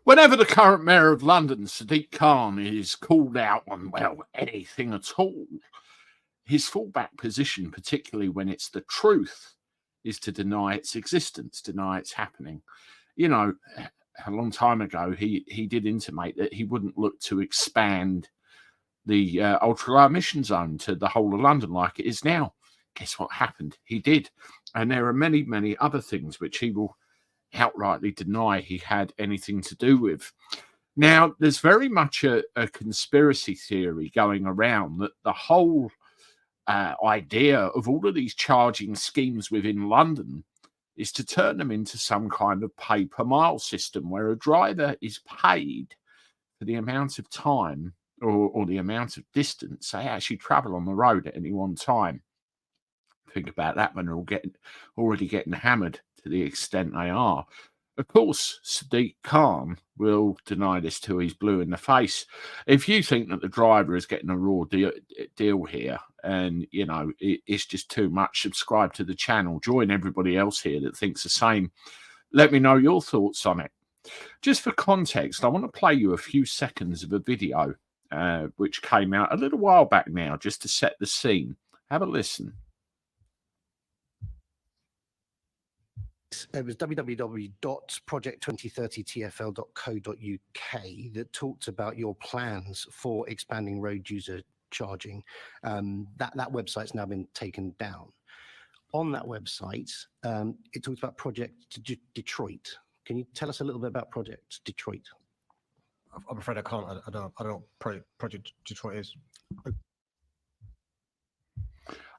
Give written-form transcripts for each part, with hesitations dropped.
Whenever the current mayor of London, Sadiq Khan, is called out on, well, anything at all, his fallback position, particularly when it's the truth, is to deny its existence, deny it's happening. You know, a long time ago, he did intimate that he wouldn't look to expand the ultra-low emission zone to the whole of London like it is now. Guess what happened? He did. And there are many, many other things which he will outrightly deny he had anything to do with. Now, there's very much a conspiracy theory going around that the whole idea of all of these charging schemes within London is to turn them into some kind of pay-per-mile system where a driver is paid for the amount of time or the amount of distance they actually travel on the road at any one time. Think about that when they're already getting hammered to the extent they are. Of course, Sadiq Khan will deny this till he's blue in the face. If you think that the driver is getting a raw deal here and, you know, it's just too much, subscribe to the channel. Join everybody else here that thinks the same. Let me know your thoughts on it. Just for context, I want to play you a few seconds of a video which came out a little while back now, just to set the scene. Have a listen. It was www.project2030tfl.co.uk that talked about your plans for expanding road user charging. That website's now been taken down. On that website, it talks about Project Detroit. Can you tell us a little bit about Project Detroit? I'm afraid I can't. I don't know what Project Detroit is.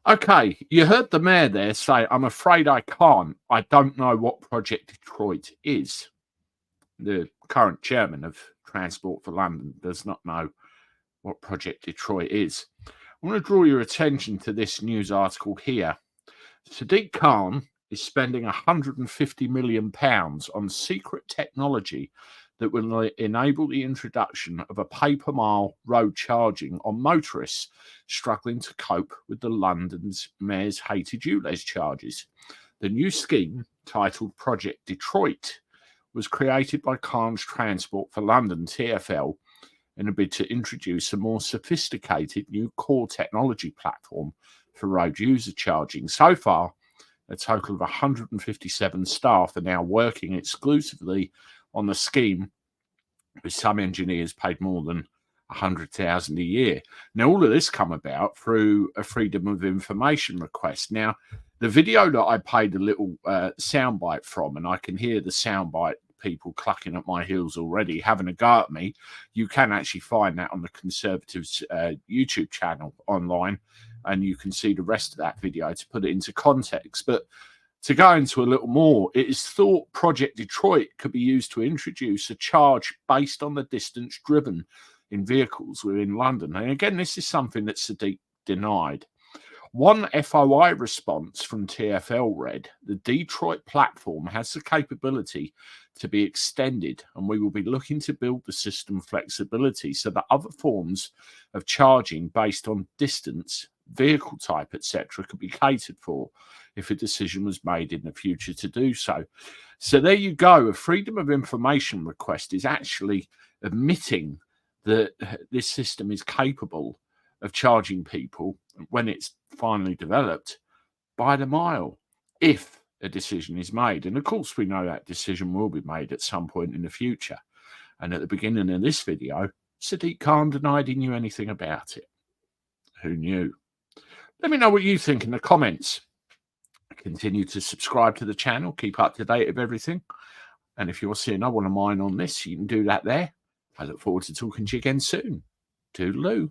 Okay, you heard the mayor there say, I'm afraid I can't. I don't know what Project Detroit is. The current chairman of Transport for London does not know what Project Detroit is. I want to draw your attention to this news article here. Sadiq Khan is spending £150 million on secret technology that will enable the introduction of a pay-per-mile road charging on motorists struggling to cope with the London's mayor's hated ULEZ charges. The new scheme, titled Project Detroit, was created by Khan's Transport for London, TfL, in a bid to introduce a more sophisticated new core technology platform for road user charging. So far, a total of 157 staff are now working exclusively on the scheme, with some engineers paid more than $100,000 a year. Now, all of this come about through a Freedom of Information request. Now, the video that I played a little soundbite from, and I can hear the soundbite people clucking at my heels already, having a go at me. You can actually find that on the Conservatives' YouTube channel online, and you can see the rest of that video to put it into context. But to go into a little more, it is thought Project Detroit could be used to introduce a charge based on the distance driven in vehicles within London. And again, this is something that Sadiq denied. One FOI response from TfL read, the Detroit platform has the capability to be extended, and we will be looking to build the system flexibility so that other forms of charging based on distance, vehicle type, etc., could be catered for if a decision was made in the future to do so. So there you go. A Freedom of Information request is actually admitting that this system is capable of charging people when it's finally developed by the mile, if a decision is made. And of course, we know that decision will be made at some point in the future. And at the beginning of this video, Sadiq Khan denied he knew anything about it. Who knew? Let me know what you think in the comments. Continue to subscribe to the channel, keep up to date with everything. And if you're seeing I want to mine on this, you can do that there. I look forward to talking to you again soon. Toodaloo.